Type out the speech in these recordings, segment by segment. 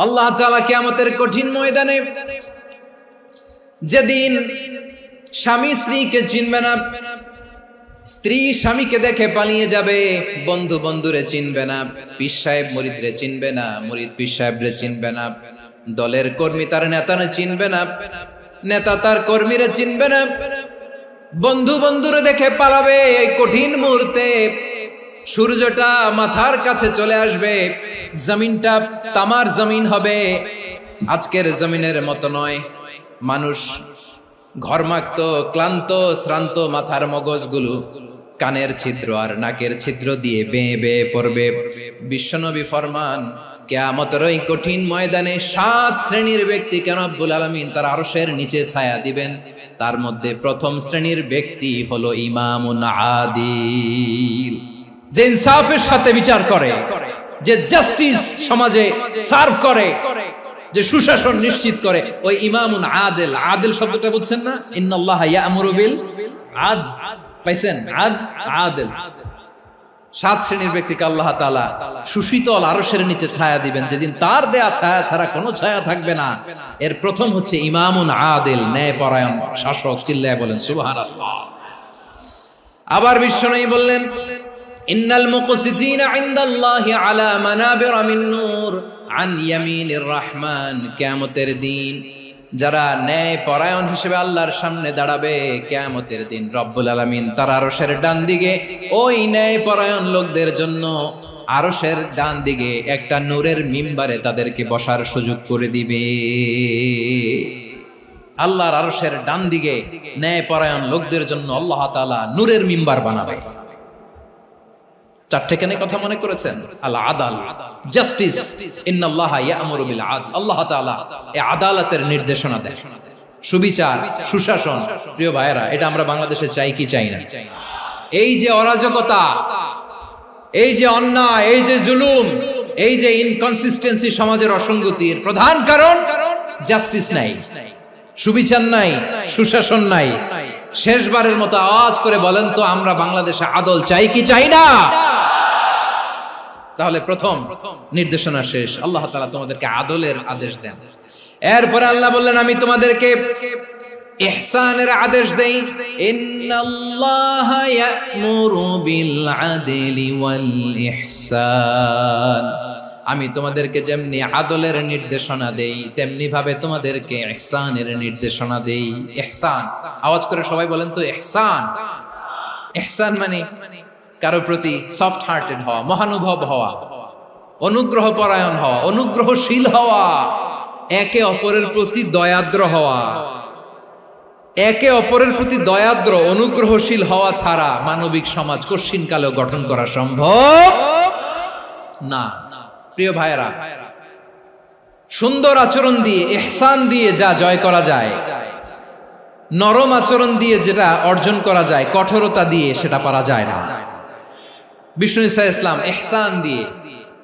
আল্লাহ তাআলা কিয়ামতের কঠিন ময়দানে যেদিন স্বামী স্ত্রীকে চিনবে না, স্ত্রী স্বামীকে দেখে পালিয়ে যাবে, বন্ধু বন্ধুরে চিনবে না, পীর সাহেব মুরিদরে চিনবে না, মুরিদ পীর সাহেবরে চিনবে না, দলের কর্মী তার নেতারে চিনবে না, নেতা তার কর্মীরে চিনবে না, বন্ধু বন্ধুরে দেখে পালাবে। এই কঠিন মুহূর্তে সূর্যটা মাথার কাছে চলে আসবে, জমিনটা তামার জমিন হবে, আজকের জমিনের মতো নয়। মানুষ ঘর্মাক্ত, ক্লান্ত, শ্রান্ত মাথার মগজগুলো কানের ছিদ্র আর নাকের ছিদ্র দিয়ে বেয়ে বেয়ে পড়বে। বিশ্বনবী ফরমান, কিয়ামতের ওই কঠিন ময়দানে 7 শ্রেণীর ব্যক্তিকে রব্বুল আলামিন তার আরশের নিচে ছায়া দিবেন। তার মধ্যে প্রথম শ্রেণীর ব্যক্তি হলো ইমামুন আদিল, যে ইনসাফের সাথে বিচার করে, যে জাস্টিস সমাজে সার্ভ করে, যে সুশাসন নিশ্চিত করে, ওই ইমামুন আদিল। আদিল শব্দটা বুঝছেন না? ইন্নাল্লাহা ইয়া'মুরু বিল আদল, পাইছেন? আদিল। 7 শ্রেণীর ব্যক্তিকে আল্লাহ তাআলা সুশীতল আরশের নিচে ছায়া দিবেন, যেদিন তার দেয়া ছায়া ছাড়া কোনো ছায়া থাকবে না। এর প্রথম হচ্ছে ইমামুন আদিল, ন্যায়পরায়ণ শাসক। চিল্লায় বলেন সুবহানাল্লাহ। আবার বিশ্বনবী বললেন, ইন্নাল মুকসিতিনা ইনদাল্লাহি আলা মানাবিরা মিন নূর আন ইয়ামিনির রহমান। কিয়ামতের দিন যারা ন্যায় পরায়ণ হিসেবে আল্লাহর সামনে দাঁড়াবে, কিয়ামতের দিন রব্বুল আলামিন তার আরশের ডান দিকে ওই ন্যায় পরায়ণ লোকদের জন্য আরশের ডান দিকে একটা নূরের মিম্বারে তাদেরকে বসার সুযোগ করে দিবে। আল্লাহর আরশের ডান দিকে ন্যায় পরায়ণ লোকদের জন্য আল্লাহ তাআলা নূরের মিম্বার বানাবে। 4টে কেন কথা মনে করেছেন? আল আদাল, জাস্টিস। ইন্নাল্লাহা ইয়া'মুরু বিল আদল। আল্লাহ তাআলা এই আদালতের নির্দেশনা দেন, সুবিচার, সুশাসন। প্রিয় ভাইয়েরা, এটা আমরা বাংলাদেশে চাই কি চাই না? এই যে অরাজকতা, এই যে অন্যায়, এই যে জুলুম, এই যে ইনকনসিস্টেন্সি সমাজের অসঙ্গতির প্রধান কারণ জাস্টিস নাই, সুবিচার নাই, সুশাসন নাই। শেষবারের মতো আওয়াজ করে বলেন তো, আমরা বাংলাদেশে আদল চাই কি চাই না? তাহলে প্রথম নির্দেশনা শেষ। আল্লাহ তাআলা তোমাদেরকে আদলের আদেশ দেন। এরপরে আল্লাহ বললেন, আমি তোমাদেরকে ইহসানের আদেশ দেই। ইন্নাল্লাহা ইয়া'মুরু বিল আদলি ওয়াল ইহসান। আমি তোমাদেরকে যেমনি আদলের নির্দেশনা দেই, তেমনি ভাবে তোমাদেরকে ইহসানের নির্দেশনা দেই। ইহসান, আওয়াজ করে সবাই বলেন তো ইহসান। ইহসান মানে কারো প্রতি সফট হার্টেড হওয়া, মহানুভব হওয়া, অনুগ্রহ পরায়ণ হওয়া, অনুগ্রহশীল হওয়া, একে অপরের প্রতি দয়াদ্র হওয়া। একে অপরের প্রতি দয়াদ্র, অনুগ্রহশীল হওয়া ছাড়া মানবিক সমাজ কশিনকালেও গঠন করা সম্ভব না। প্রিয় ভাইয়েরা, সুন্দর আচরণ দিয়ে, ইহসান দিয়ে যা জয় করা যায়, নরম আচরণ দিয়ে যেটা অর্জন করা যায়, কঠোরতা দিয়ে সেটা পারা যায় না। বিষ্ণু ঈসা ইসলাম ইহসান দিয়ে,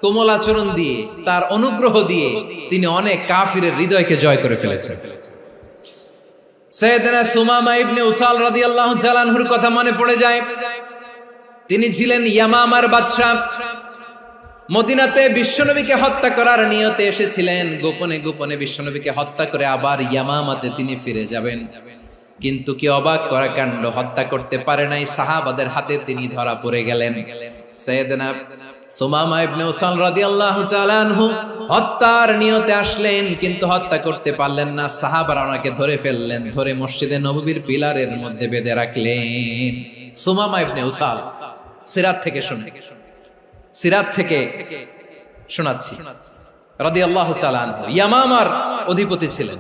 কোমল আচরণ দিয়ে, তার অনুগ্রহ দিয়ে তিনি অনেক কাফিরের হৃদয়কে জয় করে ফেলেছেন। সাইয়েদনা সুমামা ইবনে উসাল রাদিয়াল্লাহু তাআলা আনহুর কথা মনে পড়ে যায়। তিনি ছিলেন ইয়ামামার বাদশা। মদিনাতে বিশ্বনবীকে হত্যা করার নিয়তে এসেছিলেন। গোপনে গোপনে বিশ্বনবীকে হত্যা করে আবার ইয়ামামাতে তিনি ফিরে যাবেন। কিন্তু কি অবাক করা কাণ্ড, হত্যা করতে পারে নাই, সাহাবাদের হাতে তিনি ধরা পড়ে গেলেন। সাইয়েদনা সুমামা ইবনে উসাল রাদিয়াল্লাহু তাআলা আনহু হত্যার নিয়তে আসলেন, কিন্তু হত্যা করতে পারলেন না। সাহাবারা ওনাকে ধরে ফেললেন, ধরে মসজিদে নববীর পিলারের মধ্যে বেঁধে রাখলেন। সুমামা ইবনে উসাল, সিরাত থেকে শুনে, সিরাত থেকে শোনাচ্ছি, রাদিয়াল্লাহু তাআলা আনহু ইয়ামামার অধিপতি ছিলেন।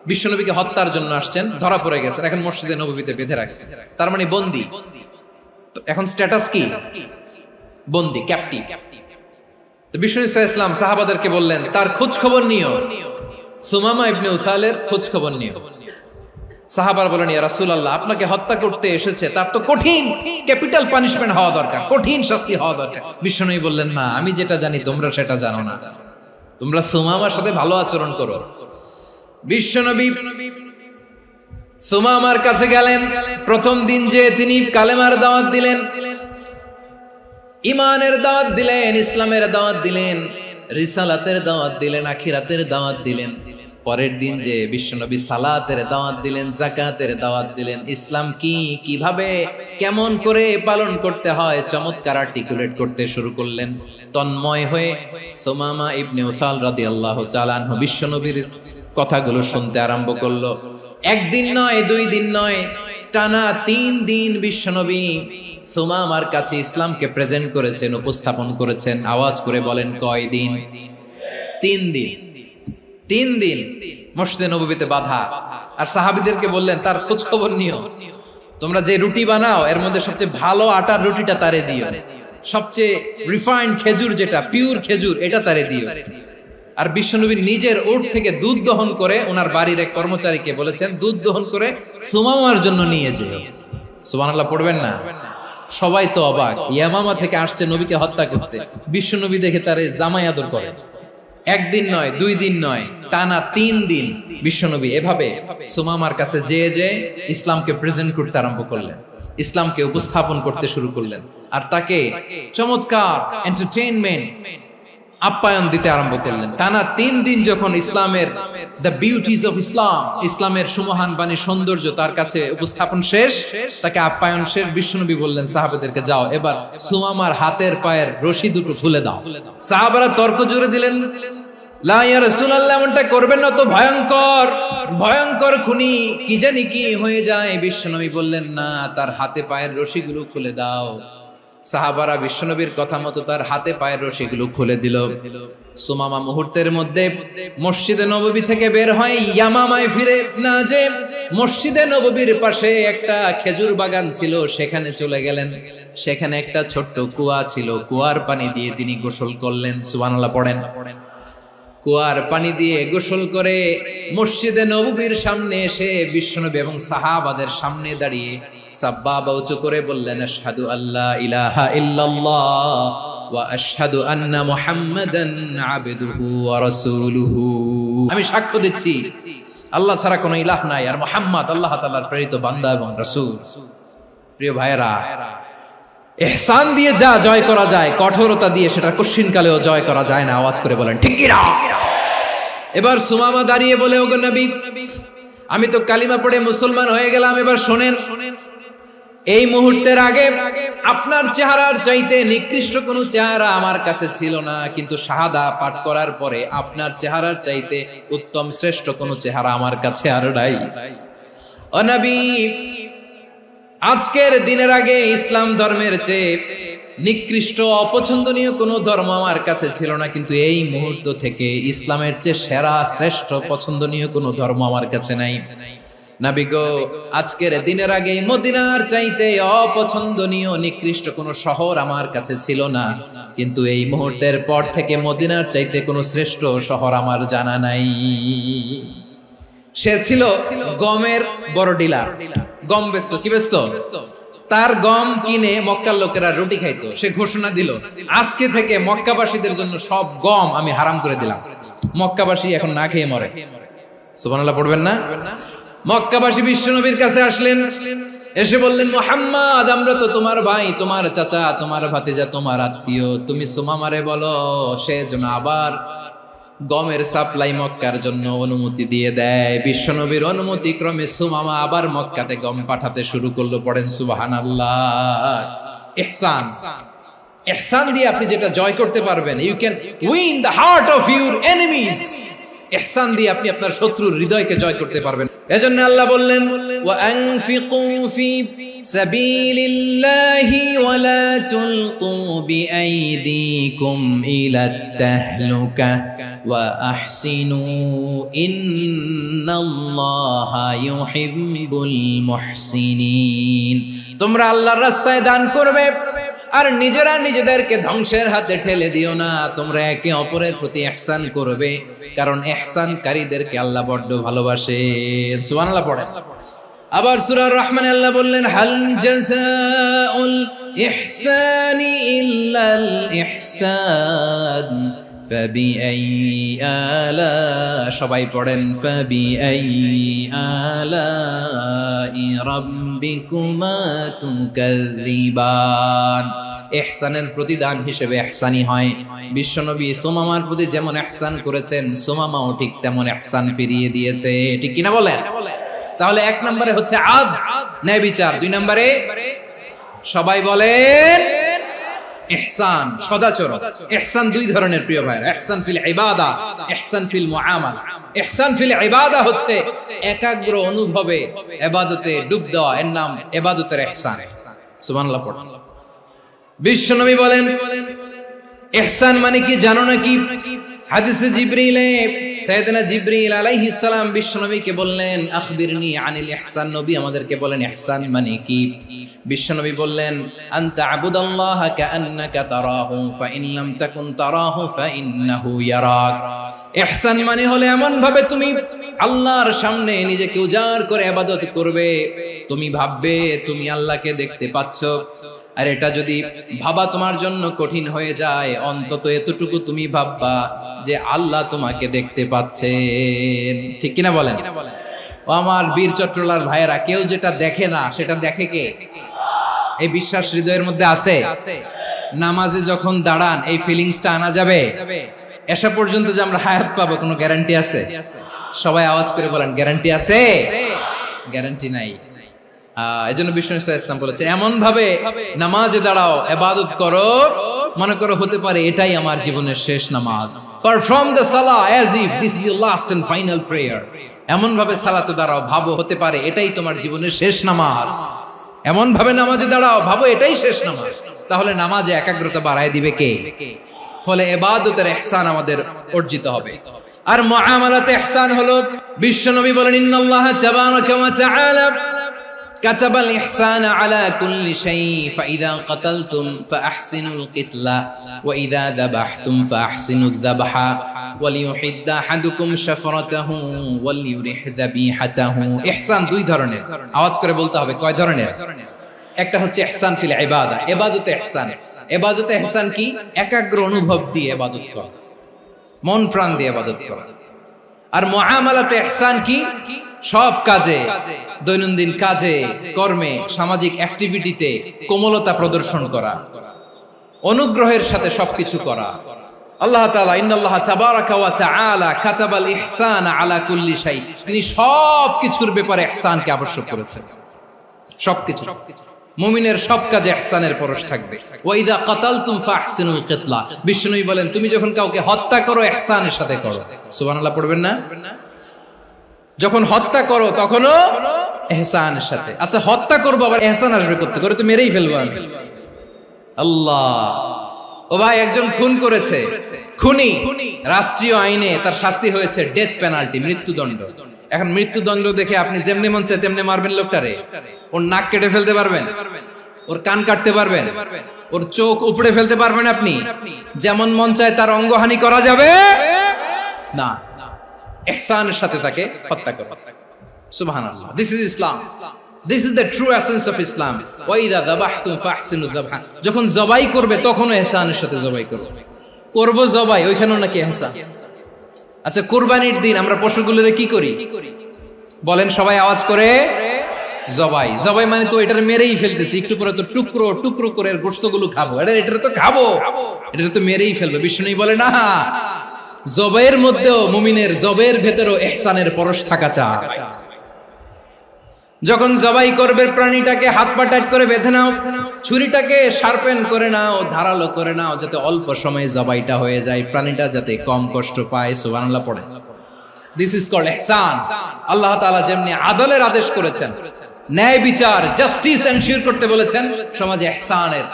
বিশ্বনবীকে হত্যার জন্য আসছেন, ধরা পড়ে গেছেন, এখন মসজিদে নববীতে বেঁধে রাখছে। তার মানে বন্দী। এখন স্ট্যাটাস কি? বন্দী, ক্যাপটিভ। তো বিষ্ণু ঈসা ইসলাম সাহাবাদেরকে বললেন, তার খোঁজ খবর নিও, সুমামা ইবনে উসালের খোঁজ খবর নিও। সাহাবারা বলেন, ইয়া রাসূলুল্লাহ, আপনাকে হত্যা করতে এসেছে, তার তো কঠিন ক্যাপিটাল পানিশমেন্ট হওয়া দরকার, কঠিন শাস্তি হওয়া দরকার। বিশ্বনবী বললেন, না, আমি যেটা জানি তোমরা সেটা জানো না, তোমরা সুমামার সাথে ভালো আচরণ করো। বিশ্বনবী সুমামার কাছে গেলেন। প্রথম দিন যে তিনি কালেমার দাওয়াত দিলেন, ইমানের দাওয়াত দিলেন, ইসলামের দাওয়াত দিলেন, রিসালাতের দাওয়াত দিলেন, আখিরাতের দাওয়াত দিলেন। পরের দিন যে বিশ্বনবী সালাতের দাওয়াত দিলেন, যাকাতের দাওয়াত দিলেন, ইসলাম কি, কিভাবে, কেমন করে পালন করতে হয় চমৎকার আর্টিকুলেট করতে শুরু করলেন। তন্ময় হয়ে সুমামা ইবনে উসাল রাদিয়াল্লাহু তাআলা আনহু বিশ্বনবীর কথাগুলো শুনতে আরম্ভ করলো। একদিন নয়, 2 দিন নয়, টানা 3 দিন বিশ্বনবী সুমামার কাছে ইসলামকে প্রেজেন্ট করেছেন, উপস্থাপন করেছেন। আওয়াজ করে বলেন, কয় দিন? 3 দিন। 3 দিন মসজিদে নববীতে বাধা। আর সাহাবীদেরকে বললেন, তার খোঁজ খবর নিও, তোমরা যে রুটি বানাও এর মধ্যে সবচেয়ে ভালো আটার রুটিটা তারে দিও, সবচেয়ে রিফাইন্ড খেজুর, যেটা পিওর খেজুর, এটা তারে দিও। আর বিশ্বনবী নিজের উট থেকে দুধ দহন করে ওনার বাড়ির এক কর্মচারীকে বলেছেন, দুধ দহন করে সুমামার জন্য নিয়ে যেও। সুবহানাল্লাহ পড়বেন না? সবাই তো অবাক, ইয়ামামা থেকে আসছে নবীকে হত্যা করতে, বিশ্বনবী দেখে তারে জামাই আদর করে। একদিন নয়, 2 দিন নয়, টানা 3 দিন বিশ্বনবী এভাবে সুমামার কাছে যেয়ে ইসলামকে প্রেজেন্ট করতে আরম্ভ করলেন, ইসলামকে উপস্থাপন করতে শুরু করলেন। আর তাকে চমৎকার এন্টারটেইনমেন্ট, আপ্যায়ন দিতে আরম্ভ করলেন। টানা 3 দিন যখন ইসলামের দ্য বিউটিজ অফ ইসলাম, ইসলামের সুমহান বাণী, সৌন্দর্য তার কাছে উপস্থাপন শেষ, তাকে আপ্যায়ন শেষ, বিশ্বনবী বললেন সাহাবাদেরকে, যাও এবার সুমামার হাতের পায়ের রশি দুটো খুলে দাও। সাহাবারা তর্ক জুড়ে দিলেন, লা ইয়া রাসূলুল্লাহ, এমনটা করবেন না, তো ভয়ঙ্কর ভয়ঙ্কর খুনি, কি জানি কি হয়ে যায়। বিশ্বনবী বললেন, না, তার হাতে পায়ের রশিগুলো খুলে দাও। সাহাবারা বিশ্বনবীর কথা মতো তার হাতে পায়ের রশিগুলো খুলে দিল। সুমামা মুহূর্তের মধ্যে মসজিদে নববী থেকে বের হয়, ইয়ামামায় ফিরে না যে মসজিদে নববীর পাশে একটা খেজুর বাগান ছিল, সেখানে চলে গেলেন। সেখানে একটা ছোট্ট কুয়া ছিল, কুয়ার পানি দিয়ে তিনি গোসল করলেন। সুবহানাল্লাহ পড়েন। কুয়ার পানি দিয়ে গোসল করে মসজিদে নববীর সামনে এসে বিশ্বনবী এবং সাহাবাদের সামনে দাঁড়িয়ে সাব্বাবা উঁচু করে বললেন, আশহাদু আল্লা ইলাহা ইল্লাল্লাহ ওয়া আশহাদু আন্না মুহাম্মাদান আবদুহু ওয়া রাসূলুহু। আমি সাক্ষ্য দিচ্ছি আল্লাহ ছাড়া কোনো ইলাহ নাই, আর মুহাম্মদ আল্লাহ তাআলার প্রেরিত বান্দা এবং রাসূল। প্রিয় ভাইয়েরা, ইহসান দিয়ে যা জয় করা যায়, কঠোরতা দিয়ে সেটা কঠিনকালেও জয় করা যায় না। আওয়াজ করে বলেন, ঠিক কি না? এবার সুমামা দাঁড়িয়ে বলে, ওগো নবী, আমি তো কালিমা পড়ে মুসলমান হয়ে গেলাম, এবার শোনেন, এই মুহূর্তের আগে আপনার চেহারার চাইতে নিকৃষ্ট কোনো চেহারা আমার কাছে ছিল না, কিন্তু শাহাদা পাঠ করার পরে আপনার চেহারার চাইতে উত্তম শ্রেষ্ঠ কোনো চেহারা আমার কাছে আর নাই। ও নবী, আজকের দিনের আগে ইসলাম ধর্মের চেয়ে নিকৃষ্ট অপছন্দনীয় কোনো ধর্ম আমার কাছে ছিল না, কিন্তু এই মুহূর্ত থেকে ইসলামের চেয়ে সেরা, শ্রেষ্ঠ, পছন্দনীয় কোনো ধর্ম আমার কাছে নাই। নবী গো, আজকের দিনের আগে মদিনার চাইতে অপছন্দনীয়, নিকৃষ্ট কোনো শহর আমার কাছে ছিল না, কিন্তু এই মুহূর্তের পর থেকে মদিনার চাইতে কোনো শ্রেষ্ঠ শহর আমার জানা নাই। সে ছিল গমের বড় ডিলার, গম বেচতো। কি বেচতো? তার গম কিনে মক্কার লোকেরা রুটি খাইতো। সে ঘোষণা দিল, আজকে থেকে মক্কাবাসীদের জন্য সব গম আমি হারাম করে দিলাম, মক্কাবাসী এখন না খেয়ে মরে। সুবহানাল্লাহ পড়বেন না? মক্কাবাসী বিশ্বনবীর কাছে আসলেন, এসে বললেন, মুহাম্মদ, আমরা তো তোমার ভাই, তোমার চাচা, তোমার ভাতিজা, তোমার আত্মীয়, তুমি সুমামারে বলো সে যেন আবার গমের সাপ্লাই মক্কার জন্য অনুমতি দিয়ে দেয়। বিশ্বনবীর অনুমতি ক্রমে সুমামা আবার মক্কাতে গম পাঠাতে শুরু করলো। পড়েন সুবহানাল্লাহ। ইহসান, ইহসান দিয়ে আপনি যেটা জয় করতে পারবেন, you can win the heart of your enemies. ইহসান দিয়ে আপনি আপনার শত্রুর হৃদয়কে জয় করতে পারবেন। এজন্য আল্লাহ বললেন, ওয়া আনফিকু ফি সাবিলিল্লাহি ওয়া লা তুলকু বিআইদিকুম ইলাত তাহলুকা ওয়া আহসিনু ইন্নাল্লাহা ইউহিব্বুল মুহসিনিন। তোমরা আল্লাহর রাস্তায় দান করবে আর নিজেরা নিজেদেরকে ধ্বংসের হাতে ঠেলে দিও না। তোমরা একে অপরের প্রতি ইহসান করবে, কারণ ইহসানকারীদেরকে আল্লাহ বড় ভালোবাসেন। সুবহানাল্লাহ পড়েন। আবার সূরা রহমানে আল্লাহ বললেন, হাল জাযাউল ইহসানি ইল্লাল ইহসান ফাবিআইয়ি আলা, সবাই পড়েন ফাবিআইয়ি আলাই রাব্বিকুমা তুকাযযিবান। ইহসানের প্রতিদান হিসেবে ইহসানি হয়। বিশ্বনবী সুমামার প্রতি যেমন ইহসান করেছেন, সুমামাও ঠিক তেমন ইহসান ফিরিয়ে দিয়েছে। ঠিক কিনা বলেন? তাহলে এক নম্বরে হচ্ছে আদ, ন্যায় বিচার। দুই নম্বরে সবাই বলেন ইহসান, সদাচরণ। ইহসান দুই ধরনের প্রিয় ভাইরা, ইহসান ফিল ইবাদা, ইহসান ফিল মুআমালা। ইহসান ফিল ইবাদা হচ্ছে একাগ্র অনুভবে ইবাদতে ডুব দেওয়া, এর নাম ইবাদতের ইহসান। সুবহানাল্লাহ পড়ুন। বিশ্বনবী বলেন ইহসান মানে কি জানো নাকি? হাদিসে জিবরিলে সাইয়েদনা জিবরিল আলাইহিস সালাম বিশ্বনবীকে বললেন আখবিরনি আনিল ইহসান। নবী আমাদেরকে বলেন ইহসান মানে কি? বিশ্বনবী বললেন আনতা আবুদাল্লাহা কাআন্নাকা তারাহু ফাইন লাম তাকুন তারাহু ফাইন্নাহু ইয়ারাক। ইহসান মানে হলো এমন ভাবে তুমি আল্লাহর সামনে নিজেকে উজাড় করে ইবাদত করবে, তুমি ভাববে তুমি আল্লাহকে দেখতে পাচ্ছ। আর এটা যদি ভাবা তোমার জন্য কঠিন হয়ে যায়, অন্তত এতটুকু তুমি ভাববা যে আল্লাহ তোমাকে দেখতে পাচ্ছেন। ঠিক কিনা বলেন? ও আমার বীর চট্টলার ভাইয়েরা, কেউ যেটা দেখে না সেটা দেখে কে? এই বিশ্বাস হৃদয়ের মধ্যে আছে? নামাজে যখন দাঁড়ান এই ফিলিংসটা আনা যাবে? এসা পর্যন্ত যে আমরা হায়াত পাবো কোনো গ্যারান্টি আছে? সবাই আওয়াজ করে বলেন গ্যারান্টি আছে? গ্যারান্টি নাই। এজন্য বিষ্ণু ইসলাম বলেছে এমন ভাবে নামাজে দাঁড়াও, ইবাদত করো, মনে করো হতে পারে এটাই আমার জীবনের শেষ নামাজ। পারফর্ম দ্য সালাহ as if this is your last and final prayer. এমন ভাবে সালাতে দাঁড়াও, ভাবো হতে পারে এটাই তোমার জীবনের শেষ নামাজ। এমন ভাবে নামাজে দাঁড়াও, ভাবো এটাই শেষ নামাজ। তাহলে নামাজে একাগ্রতা বাড়ায় দিবে কে? ফলে ইবাদতের ইহসান আমাদের অর্জিত হবে। আর মুআমালাতে ইহসান হলো, বিশ্বনবী বলেন ইন্নাল্লাহা তাবারাকা ওয়া তাআলা কাতাবাল ইহসানা আলা কুল্লি শাই ফাইযা কাতালতুম ফাআহসিনুল কিতলা ওয়া ইযা যাবাহতুম ফাআহসিনুয যাবহা ওয়ালিয়ুহিদ্দা আহাদুকুম শাফরাতাহু ওয়ালিয়ুরিহ যাবিহাতাহু। ইহসান দুই ধরনের, আওয়াজ করে বলতে হবে কয় ধরনের? একটা হচ্ছে ইহসান ফিল ইবাদা, ইবাদতে ইহসান। ইবাদতে ইহসান কি? একাগ্র অনুভব দিয়ে ইবাদত করা, মন প্রাণ দিয়ে ইবাদত করা। আর মুআমালাতে ইহসান কি? সব কাজে, দৈনন্দিন কাজে, কর্মে, সামাজিক অ্যাক্টিভিটিতে কোমলতা প্রদর্শন করা, অনুগ্রহের সাথে সবকিছু করা। আল্লাহ তাআলা ইন্নাল্লাহা তাবারাকা ওয়া তাআলা কাতাবাল ইহসানা আলা কুল্লি শাই, তিনি সবকিছুর ব্যাপারে ইহসানকে আবশ্যক করেছেন। সবকিছু, মুমিনের সব কাজে ইহসানের পরশ থাকবে। ওয়া ইযা কাতালতুম ফাহসিনুল কিতলা, বিষ্ণুই বলেন তুমি যখন কাউকে হত্যা করো ইহসানের সাথে করো। সুবহানাল্লাহ পড়বেন না? যখন হত্যা করো তখনও ইহসানের সাথে। আচ্ছা হত্যা করবো আবার ইহসান আসবে করতে করে তো মেরেই ফেলবো আমি। আল্লাহ, ও ভাই একজন খুন করেছে, খুনি, রাষ্ট্রীয় আইনে তার শাস্তি হয়েছে ডেথ পেনাল্টি, মৃত্যুদণ্ড। এখন মৃত্যুদণ্ড দেখে আপনি যেমনি মন চায় তেমনি মারবেন লোকটারে? ওর নাক কেটে ফেলতে পারবেন? ওর কান কাটতে পারবেন? ওর চোখ উপড়ে ফেলতে পারবেন আপনি? যেমন মন চায় তার অঙ্গহানি করা যাবে না। ইহসানের সাথে তাকে হত্যা করো। সুবহানাল্লাহ, this is Islam, this is the true essence of Islam. ওয়া ইযা যাবাহতুম ফাহসিনুয যাবহা, যখন জবাই করবে তখনও ইহসানের সাথে জবাই করো। করব জবাই, ওইখানেও নাকি ইহসান। আচ্ছা কুরবানির দিন আমরা পশুগুলোরে কি করি বলেন সবাই আওয়াজ করে? জবাই। জবাই মানে তো এটারে মেরেই ফেলতেছি, একটু পরে তো টুকরো টুকরো করে গোশতগুলো খাবো, এটা তো খাবো, এটা তো মেরেই ফেলবো। বিষ্ণু বলে না, জবের মধ্যেও মুমিনের জবের ভেতরেও ইহসানের পরশ থাকা চাই। যখন জবাই করবে প্রাণীটাকে হাত পা টাইট করে বেঁধে নাও, ছুরিটাকে শার্পেন করে নাও, ধারালো করে নাও, যাতে অল্প সময়ে জবাইটা হয়ে যায়, প্রাণীটা যাতে কম কষ্ট পায়। সুবহানাল্লাহ পড়ে। দিস ইজ কল্ড ইহসান। আল্লাহ তাআলা যেমনি আদলের আদেশ করেছেন, ন্যায় বিচার, জাস্টিস এনশিওর করতে বলেছেন, সমাজে ইহসানের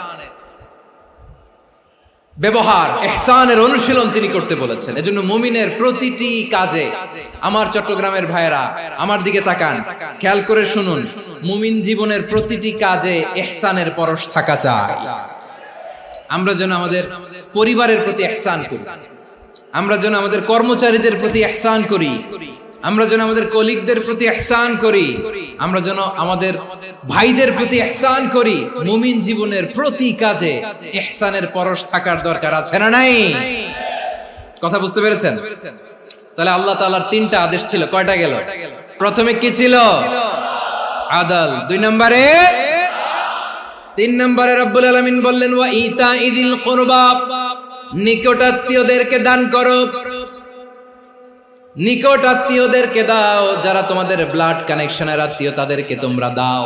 ব্যবহার, ইহসানের অনুশীলন তিনি করতে বলেছেন। এজন্য মুমিনের প্রতিটি কাজে, আমার চট্টগ্রামের ভাইয়েরা আমার দিকে তাকান, খেয়াল করে শুনুন, মুমিন জীবনের প্রতিটি কাজে ইহসানের পরশ থাকা চাই। আমরা যেন আমাদের পরিবারের প্রতি ইহসান করি, আমরা যেন আমাদের কর্মচারীদের প্রতি ইহসান করি, আমরা যেন আমাদের কলিগদের প্রতি ইহসান করি, আমরা যেন আমাদের ভাইদের প্রতি ইহসান করি। মুমিন জীবনের প্রতি কাজে ইহসানের পরশ থাকার দরকার আছে না নাই? কথা বুঝতে পেরেছেন? তাহলে আল্লাহ তাআলার তিনটা আদেশ ছিল, কয়টা গেল? প্রথমে কি ছিল? আদল। 2 নম্বরে, 3 নম্বরে রব্বুল আলামিন বললেন ওয়া ইতাইদিল কুরবা, নিকটাত্মীয়দেরকে দান করো। নিকট আত্মীয়দেরকে দাও, যারা তোমাদের ব্লাড কানেকশনের আত্মীয় তাদেরকে তোমরা দাও।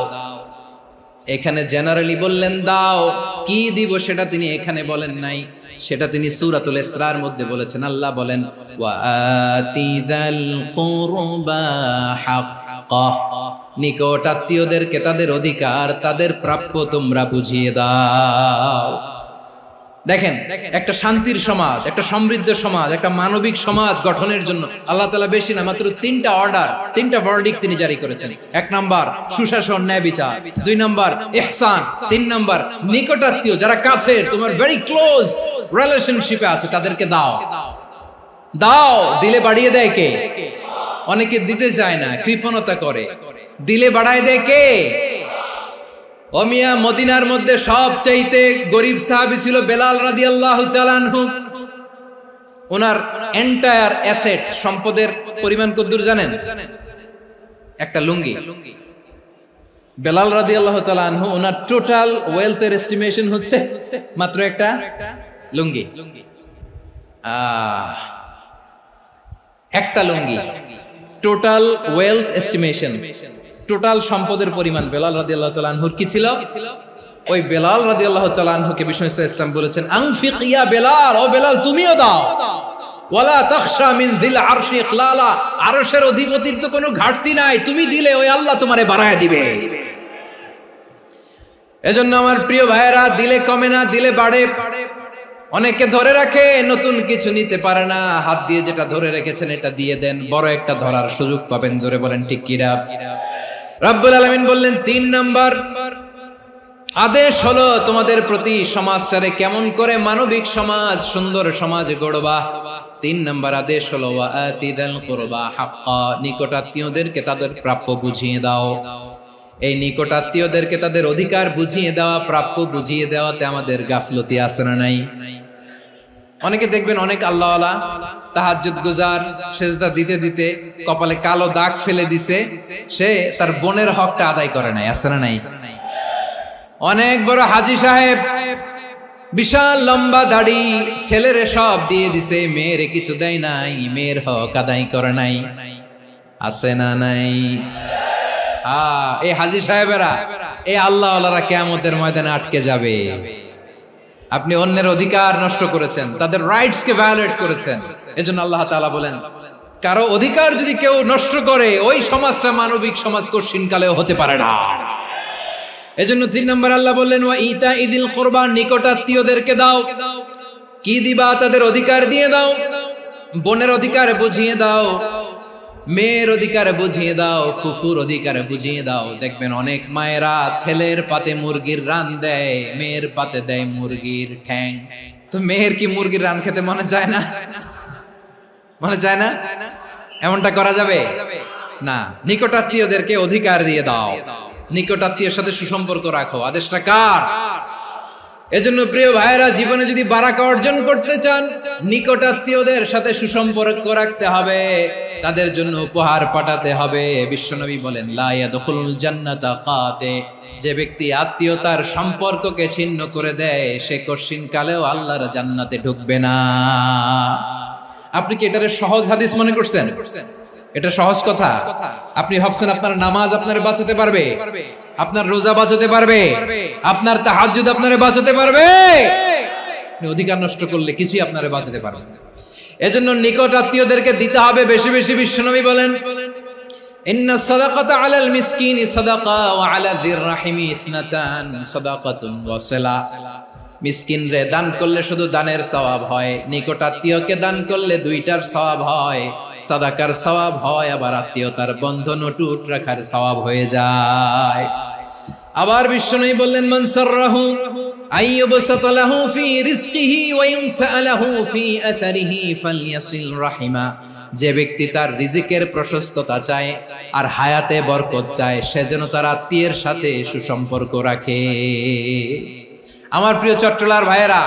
এখানে জেনারেলি বললেন দাও, কি দিব সেটা তিনি এখানে বলেন নাই, সেটা তিনি সূরাতুল ইসরার মধ্যে বলেছেন। আল্লাহ বলেন ওয়া আতিযাল কুরবা হাক্কাহ, নিকট আত্মীয়দেরকে তাদের অধিকার, তাদের প্রাপ্য তোমরা বুঝিয়ে দাও। দেখেন, একটা শান্তির সমাজ, একটা সমৃদ্ধ সমাজ, একটা মানবিক সমাজ গঠনের জন্য আল্লাহ তাআলা বেশি না, মাত্র 3টা অর্ডার, 3টা ভার্ডিক্ট তিনি জারি করেছেন। 1 নাম্বার সুশাসন, ন্যায় বিচার। 2 নাম্বার ইহসান। 3 নাম্বার নিকটাত্মীয়, যারা কাছের, তোমার ভেরি ক্লোজ রিলেশনশিপে আছে, তাদেরকে দাও। দাও, দিলে বাড়িয়ে দেয় কে? অনেকে দিতে চায় না, কৃপণতা করে। দিলে বাড়ায় দেয় কে? ও মিয়া, মদিনার মধ্যে সবচাইতে গরিব সাহাবী ছিল বেলাল রাদিয়াল্লাহু তাআলা আনহু। ওনার এন্টায়ার অ্যাসেট, সম্পদের পরিমাণ কতদূর জানেন? একটা লুঙ্গি। বেলাল রাদিয়াল্লাহু তাআলা আনহু, ওনার টোটাল ওয়েলথের এস্টিমেশন হচ্ছে মাত্র একটা লুঙ্গি। একটা লুঙ্গি, টোটাল ওয়েলথ এস্টিমেশন, টোটাল সম্পদের পরিমাণ বেলাল রাদিয়াল্লাহু তাআলা আনহুর কি ছিল? ওই বেলাল রাদিয়াল্লাহু তাআলা আনহুকে বিষ্ণু ইসলাম বলেছেন আনফিক ইয়া বেলাল, ও বেলাল তুমিও দাও। ওয়ালা তাখশা মিন যিল আরশি ইখলালা, আরশের অধিপতির তো কোনো ঘাটতি নাই, তুমি দিলে ওই আল্লাহ তোমারে বাড়ায় দিবে। এজন্য আমার প্রিয় ভাইয়েরা, দিলে কমে না, দিলে বাড়ে। অনেকে ধরে রাখে, নতুন কিছু নিতে পারে না, হাত দিয়ে যেটা ধরে রেখেছেন এটা দিয়ে দেন, বড় একটা ধরার সুযোগ পাবেন। জোরে বলেন ঠিক কিনা? রব্বুল আলামিন বললেন 3 নাম্বার আদেশ হলো তোমাদের প্রতি সমাজটারে কেমন করে মানবিক সমাজ, সুন্দর সমাজ গড়বা। 3 নাম্বার আদেশ হলো ওয়া আতিদাল কুরবা হাক্কা, নিকটাত্মীয়দেরকে তাদের প্রাপ্য বুঝিয়ে দাও। এই নিকটাত্মীয়দেরকে তাদের অধিকার বুঝিয়ে দেওয়া, প্রাপ্য বুঝিয়ে দেওয়াতে আমাদের গাফলতি আছে না নাই? অনেকে দেখবেন অনেক আল্লাহওয়ালা, তাহাজ্জুদ গুজার, সেজদা দিতে দিতে কপালে কালো দাগ ফেলে দিছে, সে তার বোনের হকটা আদায় করে নাই, আছে না নাই? অনেক বড় হাজী সাহেব, বিশাল লম্বা দাড়ি, ছেলেরে সব দিয়ে দিছে, মেয়েরে কিছু দেয় নাই, মেয়ের হক আদায় করে নাই, আছে না নাই? এই হাজী সাহেবেরা, এই আল্লাহওয়ালারা কিয়ামতের ময়দানে আটকে যাবে। আপনি অন্যের অধিকার নষ্ট করেছেন, তাদের রাইটস কে ভায়োলেট করেছেন। এজন্য আল্লাহ তাআলা বলেন, কারো অধিকার যদি কেউ নষ্ট করে, ওই সমাজটা মানবিক সমাজ কঠিনকালেও হতে পারে না। এজন্য 3 নম্বর আল্লাহ বললেন ওয়া ইতাইদিল কুরবা, নিকটাত্মীয়দেরকে দাও। কি দিবা? তাদের অধিকার দিয়ে দাও। বোনের অধিকার বুঝিয়ে দাও, মেয়ের অধিকার বুঝিয়ে দাও, ফুফুর অধিকার বুঝিয়ে দাও। দেখবেন অনেক মায়েরা ছেলের পাতে মুরগির রান দেয়, মেয়ের পাতে দেয় মুরগির ঠ্যাং। তো মেয়ের কি মুরগির রান খেতে মনে চায় না? মনে চায় না? এমনটা করা যাবে না। নিকটাত্মীয়দেরকে অধিকার দিয়ে দাও, নিকটাত্মীয়ের সাথে সুসম্পর্ক রাখো। আদেশটা কার? এজন্য প্রিয় ভাইয়েরা, জীবনে যদি বারাকা অর্জন করতে চান, নিকটাত্মীয়দের সাথে সুসম্পর্ক রাখতে হবে, তাদের জন্য উপহার পাঠাতে হবে। বিশ্বনবী বলেন লা ইয়াদখুলুল জান্নাতা কাতে, যে ব্যক্তি আত্মীয়তার সম্পর্ককে ছিন্ন করে দেয়, সে কঠিন কালেও আল্লাহর জান্নাতে ঢুকবে না। আপনি কি এটারে সহজ হাদিস মনে করছেন? এটা সহজ কথা? আপনি ভাবছেন আপনার নামাজ আপনারে বাঁচাতে পারবে, আপনার রোজা বাঁচাতে পারবে, আপনার তাহাজ্জুদ আপনারে বাঁচাতে পারবে? অধিকার নষ্ট করলে কিছুই আপনারে বাঁচাতে পারবে না। এজন্য নিকট আত্মীয়দেরকে দিতে হবে বেশি বেশি। বিশ্বনবী বলেন ইন্না সাদাকাতা আলাল মিসকিনি সাদাকা ওয়া আলা যির রাহিমি ইসনাতান সাদাকাতুন ওয়া সিলা। মিসকিন রে দান করলে শুধু দানের সওয়াব হয়, নিকট আত্মীয়কে দান করলে 2টার সওয়াব হয়, সাদাকার সওয়াব হয়, আবার আত্মীয়তার বন্ধন অটুট রাখার সওয়াব হয়ে যায়। আবার বিশ্বনবী বললেন মান সাররাহু আইয়ুবসাতা লাহু ফি রিজকিহি ওয়া ইনসালাহু ফি আসারিহি ফালইয়াসিল রাহিমা। যে ব্যক্তি তার রিজিকের প্রশস্ততা চায় আর হায়াতে বরকত চায়, সে যেন তার আত্মীয়ের সাথে সুসম্পর্ক রাখে। আমার প্রিয় চট্টলার ভাইয়েরা,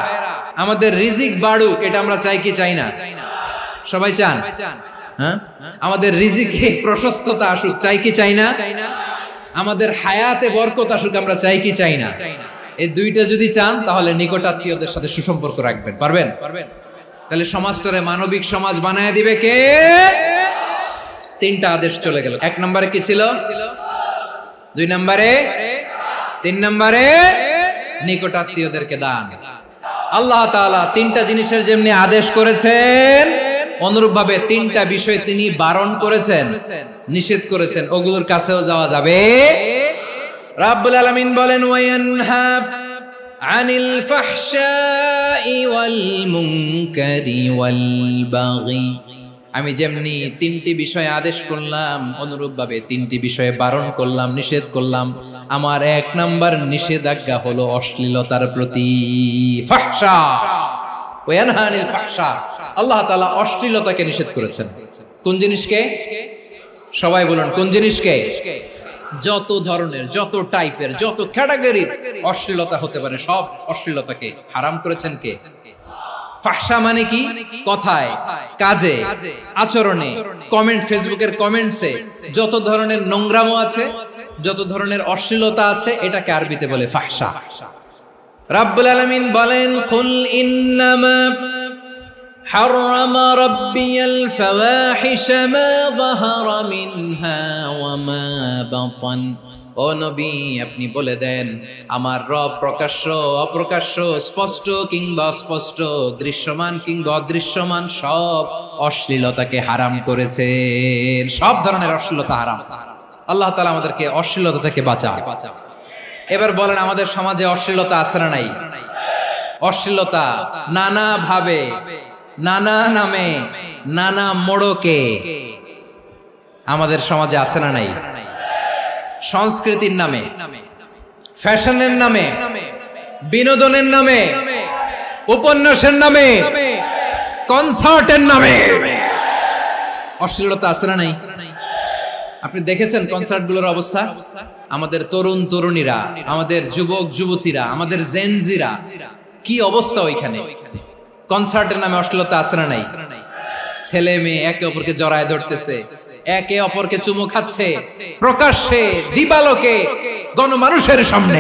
আমাদের রিজিক বাড়ুক, এটা আমরা চাই কি চাই না? সবাই চান? হ্যাঁ, আমাদের রিজিকে প্রশস্ততা আসুক, চাই কি চাই না? আমাদের হায়াতে বরকত আসুক, আমরা চাই কি চাই না? এই দুইটা যদি চান তাহলে নিকটাত্মীয়দের সাথে সুসম্পর্ক রাখবেন। পারবেন? তাহলে সমাজটারে মানবিক সমাজ বানায় দিবে কে? তিনটা আদেশ চলে গেল। 1 নম্বরে কি ছিল? 2 নম্বরে, 3 নম্বরে নিকটাত্মীয়দেরকে দান। আল্লাহ তাআলা তিনটা জিনিসের যেমনি আদেশ করেছেন, অনুরূপ ভাবে তিনটা বিষয় তিনি বারণ করেছেন, নিষেধ করেছেন, ওগুলোর কাছেও যাওয়া যাবে। রাব্বুল আলামিন বলেন, ওয়ায়ানহা আনিল ফাহশাই ওয়াল মুনকারি ওয়াল বাগি। আমি যেমনি তিনটি বিষয়ে আদেশ করলাম, অনুরূপ ভাবে তিনটি বিষয়ে বারণ করলাম, নিষেধ করলাম। আমার 1 নাম্বার নিষেধাজ্ঞা হলো অশ্লীলতার প্রতি। ফাহশা, ওয়ায়ানহা আনিল ফাহশা, আল্লাহ তাআলা অশ্লীলতাকে নিষেধ করেছেন। কোন জিনিসকে? সবাই বলুন, কোন জিনিসকে? যত ধরনের, যত টাইপের, যত ক্যাটাগরির অশ্লীলতা হতে পারে সব অশ্লীলতাকে হারাম করেছেন কে? ফাহশা মানে কি? কথায়, কাজে, আচরণে, কমেন্ট, ফেসবুকের কমেন্টসে যত ধরনের নোংরামো আছে, যত ধরনের অশ্লীলতা আছে, এটাকে আরবিতে বলে ফাহশা। রাব্বুল আলামিন বলেন, কুল ইন্নামা حرم ربي الفواحش ما ظهر منها وما بطن। ও নবী, আপনি বলে দেন, আমার রব প্রকাশ্য, অপ্রকাশ্য, স্পষ্ট কিংবা অস্পষ্ট, দৃশ্যমান কিংবা অদৃশ্যমান সব অশ্লীলতাকে হারাম করেছেন। সব ধরনের অশ্লীলতা হারাম। আল্লাহ তাআলা আমাদেরকে অশ্লীলতা থেকে বাঁচান। এবার বলেন, আমাদের সমাজে অশ্লীলতা আছে না নাই? অশ্লীলতা নানা ভাবে, নানা নামে, নানা মোড়কে আমাদের সমাজে আছে না নাই? সংস্কৃতির নামে, ফ্যাশনের নামে, বিনোদনের নামে, উপন্যাসের নামে, কনসার্টের নামে অশ্লীলতা আছে না নাই? আপনি দেখেছেন কনসার্টগুলোর অবস্থা? আমাদের তরুণ তরুণীরা, আমাদের যুবক যুবতীরা, আমাদের জেনজিরা, কি অবস্থা ওইখানে? কনসার্টের নামে অশ্লীলতা আছে না নাই? ছেলে মেয়ে একে অপরকে জড়ায় ধরতেছে, একে অপরকে চুমু খাচ্ছে, প্রকাশ্যে, দিবালোকে, গণমানুষের সামনে।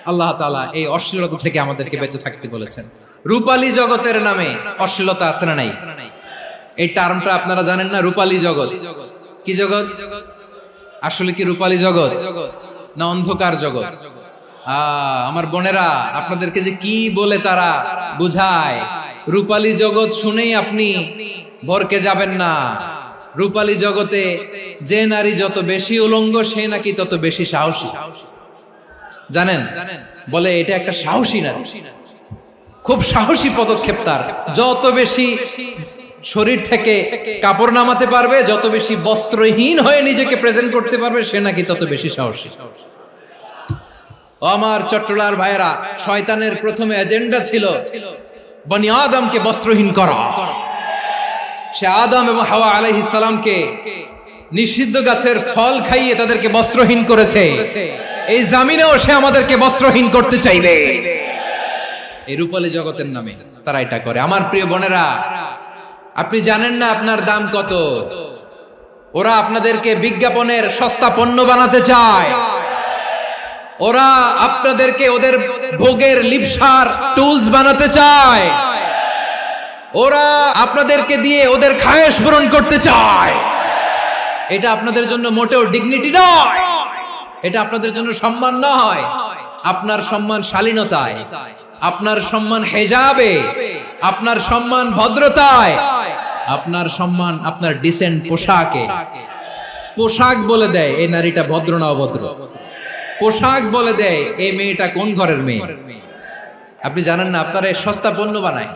আল্লাহ তাআলা এই অশ্লীলতা থেকে আমাদেরকে বেঁচে থাকতে বলেছেন। রূপালী জগতের নামে অশ্লীলতা আছে না নাই? এই টার্মটা আপনারা জানেন না? রূপালী জগৎ কি জগৎ? আসলে কি রূপালী জগৎ না অন্ধকার জগৎ? আমার বোনেরা, আপনাদেরকে যে কি বলে তারা বুঝায়, রূপালী জগৎ শুনেই আপনি ভরকে যাবেন না। রূপালী জগতে যে নারী যত বেশি উলঙ্গ, সে নাকি তত বেশি সাহসী। জানেন? বলে এটা একটা সাহসী নারী, খুব সাহসী পদক্ষেপ তার। যত বেশি শরীর থেকে কাপড় নামাতে পারবে, যত বেশি বস্ত্রহীন হয়ে নিজেকে প্রেজেন্ট করতে পারবে, সে নাকি তত বেশি সাহসী। আমার চট্টলার ভাইয়েরা, শয়তানের প্রথমে এজেন্ডা ছিল বনি আদমকে বস্ত্রহীন করা। সে আদম এবং হাওয়া আলাইহিস সালামকে নিষিদ্ধ গাছের ফল খাইয়ে তাদেরকে বস্ত্রহীন করেছে। এই জামিনেও সে আমাদেরকে বস্ত্রহীন করতে চাইবে। এই রূপালী জগতের নামে তারা এটা করে। আমার প্রিয় বোনেরা, আপনি জানেন না আপনার দাম কত? ওরা আপনাদেরকে বিজ্ঞাপনের সস্তা পণ্য বানাতে চায়। ওরা আপনাদেরকে ওদের ভোগের লিপসার টুলস বানাতে চায়। ওরা আপনাদেরকে দিয়ে ওদের খায়েশ পূরণ করতে চায়। এটা আপনাদের জন্য মোটেও ডিগনিটি নয়, এটা আপনাদের জন্য সম্মান নয়। আপনার সম্মান শালীনতায়, আপনার সম্মান হেজাবে, আপনার সম্মান ভদ্রতায়, আপনার সম্মান আপনার ডিসেন্ট পোশাকে। পোশাক বলে দেয় এই নারীটা ভদ্র না অভদ্র। পোশাক বলে দেয় এই মেয়েটা কোন ঘরের মেয়ে। আপনি জানেন না, আপনার সস্তা পণ্য বানায়,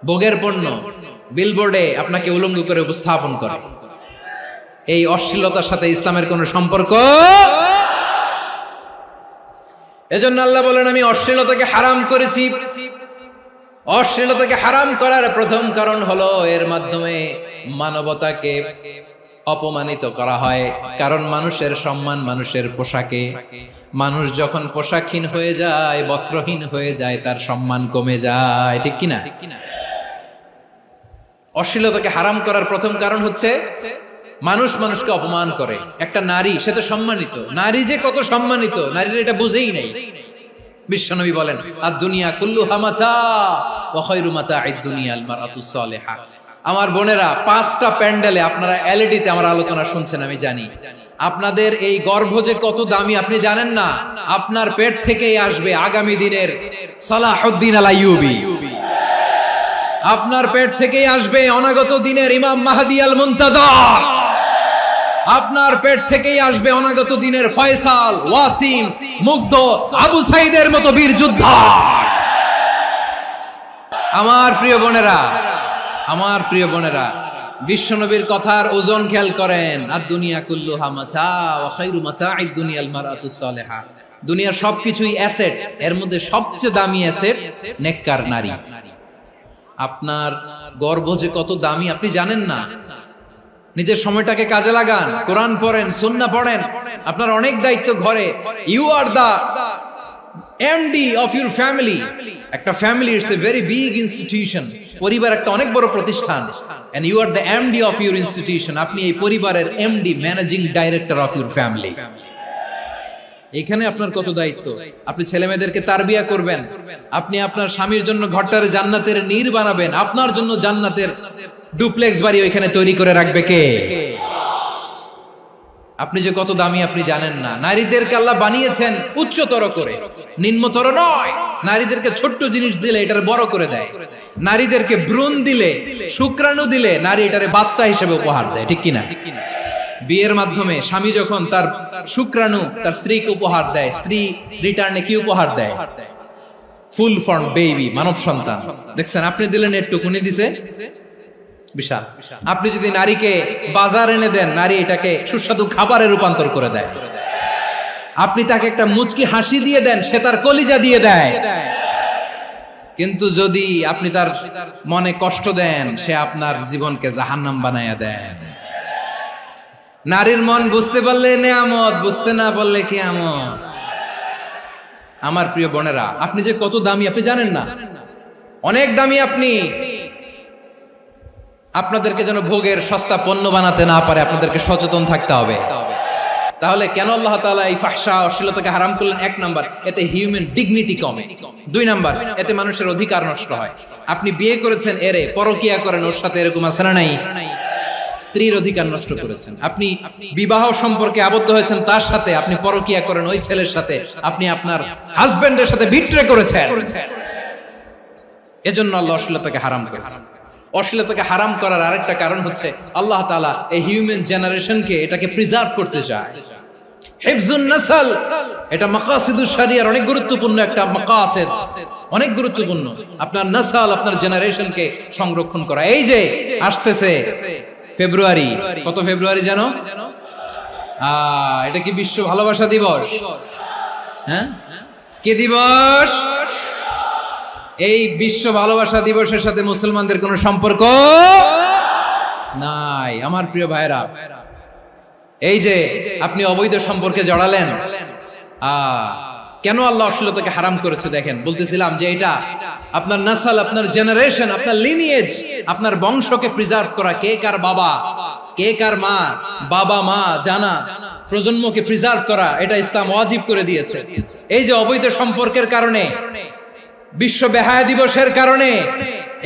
ভোগের পণ্য, বিলবোর্ডে আপনাকে উলঙ্গ করে উপস্থাপন করে। এই অশ্লীলতার সাথে ইসলামের কোন সম্পর্ক। এজন্য আল্লাহ বলেন, আমি অশ্লীলতাকে হারাম করেছি। অশ্লীলতাকে হারাম করার প্রথম কারণ হলো এর মাধ্যমে মানবতাকে অপমানিত করা হয়। কারণ মানুষের সম্মান মানুষের পোশাকে। মানুষ যখন পোশাকহীন হয়ে যায়, বস্ত্রহীন হয়ে যায়, তার সম্মান কমে যায়। ঠিক কিনা? অশ্লীলতাকে হারাম করার প্রথম কারণ হচ্ছে মানুষ মানুষকে অপমান করে। একটা নারী, সে তো সম্মানিত, নারী যে কত সম্মানিত নারীর এটা বুঝেই নাই। বিশ্বনবী বলেন আদ-দুনিয়া কুল্লুহা মাতা ওয়া খায়রু মাতা'আদ দুনিয়া আল মারআতুস সালিহা। আমার বোনেরা, 5টা প্যান্ডেলে আপনারা এলইডিতে আমার আলোচনা শুনছেন, আমি জানি। আপনাদের এই গর্ভ যে কত দামি আপনি জানেন না। আপনার পেট থেকেই আসবে আগামী দিনের সালাহুদ্দিন আল আইয়ুবী। আপনার পেট থেকেই আসবে অনাগত দিনের ইমাম মাহদী আল মুনতাযর। আপনার পেট থেকেই আসবে অনাগত দিনের ফয়সাল, ওয়াসিম, মুগ্ধ, আবু সাইদের মতো বীর যোদ্ধা। আমার প্রিয় বোনেরা, আমার প্রিয় বোনেরা, বিশ্বনবীর কথার ওজন খেয়াল করেন। আদ-দুনিয়া কুল্লুহা মাতা ওয়া খায়রু মাতা'আদ দুনিয়া আল মারআতুস সালিহা। দুনিয়ার সবকিছুই অ্যাসেট, এর মধ্যে সবচেয়ে দামি অ্যাসেট নেককার নারী। আপনার গর্ভ যে কত দামি আপনি জানেন না। নিজের সময়টাকে কাজে লাগান, কোরআন পড়েন, সুন্নাহ পড়েন। আপনার অনেক দায়িত্ব ঘরে। You are the MD of your family. একটা family it's a very big institution. পরিবার একটা অনেক বড় প্রতিষ্ঠান। And you are the MD of your institution. আপনি এই পরিবারের MD, managing director of your family. এখানে আপনার কত দায়িত্ব। আপনি ছেলে মেয়েদেরকে তারবিয়া করবেন, আপনি আপনার স্বামীর জন্য ঘরটারে জান্নাতের নীর বানাবেন, আপনার জন্য জান্নাতের ডুপ্লেক্স বাড়ি ওইখানে তৈরি করে রাখবে কে? আপনি যে কত দামি আপনি জানেন না। নারীদেরকে আল্লাহ বানিয়েছেন উচ্চতর করে, নিম্নতর নয়। নারীদেরকে ছোট্ট জিনিস দিলে এটার বড় করে দেয়। নারীদেরকে ভ্রূণ দিলে, শুক্রাণু দিলে নারী এটারে বাচ্চা হিসেবে উপহার দেয়, ঠিক কিনা? বিয়ের মাধ্যমে স্বামী যখন তার শুক্রাণু তার স্ত্রীকে উপহার দেয়, স্ত্রী রিটার্নে কি উপহার দেয়? ফুল ফর্ম বেবি, মানব সন্তান। দেখছেন, আপনি দিলেন একটুকুনি, দিছে বিশাল। আপনি যদি নারীকে বাজার এনে দেন, নারী এটাকে সুস্বাদু খাবারে রূপান্তর করে দেয়। আপনি তাকে একটা মুচকি হাসি দিয়ে দেন, সে তার কলিজা দিয়ে দেয়। কিন্তু যদি আপনি তার মনে কষ্ট দেন, সে আপনার জীবনকে জাহান্নাম বানায়া দেয়। নারীর মন বুঝতে পারলে নেয়ামত, বুঝতে না পারলে কিয়ামত। আমার প্রিয় বোনেরা, আপনি যে কত দামি আপনি জানেন না। অনেক দামি আপনি। আপনাদেরকে যেন ভোগের সস্তা পণ্য বানাতে না পারে, আপনাদেরকে সচেতন থাকতে হবে। তাহলে কেন আল্লাহ তাআলা এই ফাহশা, অশ্লীলতাকে হারাম করলেন? 1 নাম্বার, এতে হিউম্যান ডিগনিটি কমে। 2 নাম্বার, এতে মানুষের অধিকার নষ্ট হয়। আপনি বিয়ে করেছেন, এরে পরকিয়া করেন, ওর সাথে এরকম আছে না নাই? স্ত্রীর অধিকার নষ্ট করেছেন। আপনি বিবাহ সম্পর্কে আবদ্ধ হয়েছেন তার সাথে, আপনি পরকিয়া করেন ওই ছেলের সাথে, আপনি আপনার হাজবেন্ডের সাথে বিট্রে করেছেন। এজন্য আল্লাহ অশ্লীলতাকে হারাম করেছেন। অশ্লীলতাকে হারাম করার আরেকটা কারণ হচ্ছে আল্লাহ তাআলা এই হিউম্যান জেনারেশনকে এটাকে প্রিজার্ভ করতে চায়। হিফজুন নাসল, এটা মাকাসিদুশ শরিয়ার অনেক গুরুত্বপূর্ণ একটা মাকাসিদ, অনেক গুরুত্বপূর্ণ। আপনার নাসল, আপনার জেনারেশনকে সংরক্ষণ করা। এই যে আসতেছে ফেব্রুয়ারি, কত ফেব্রুয়ারি জানো? এটা কি বিশ্ব ভালোবাসা দিবস? হ্যাঁ, কি দিবস? এই বিশ্ব ভালোবাসা দিবসের সাথে মুসলমানদের কোনো সম্পর্ক নাই। আমার প্রিয় ভাইরা, এই যে আপনি অবৈধ সম্পর্কে জড়ালেন, কেন আল্লাহ অশ্লীলতাকে হারাম করেছে দেখেন। বলতেছিলাম যে এটা আপনার নাসল, আপনার জেনারেশন, আপনার লিনিয়েজ, আপনার বংশকে প্রিজার্ভ করা। কে কার বাবা, কে কার মা, বাবা মা জানা, প্রজন্মকে প্রিজার্ভ করা, এটা ইসলাম ওয়াজিব করে দিয়েছে। এই যে অবৈধ সম্পর্কের কারণে, বিশ্ব বেহায়া দিবসের কারণে,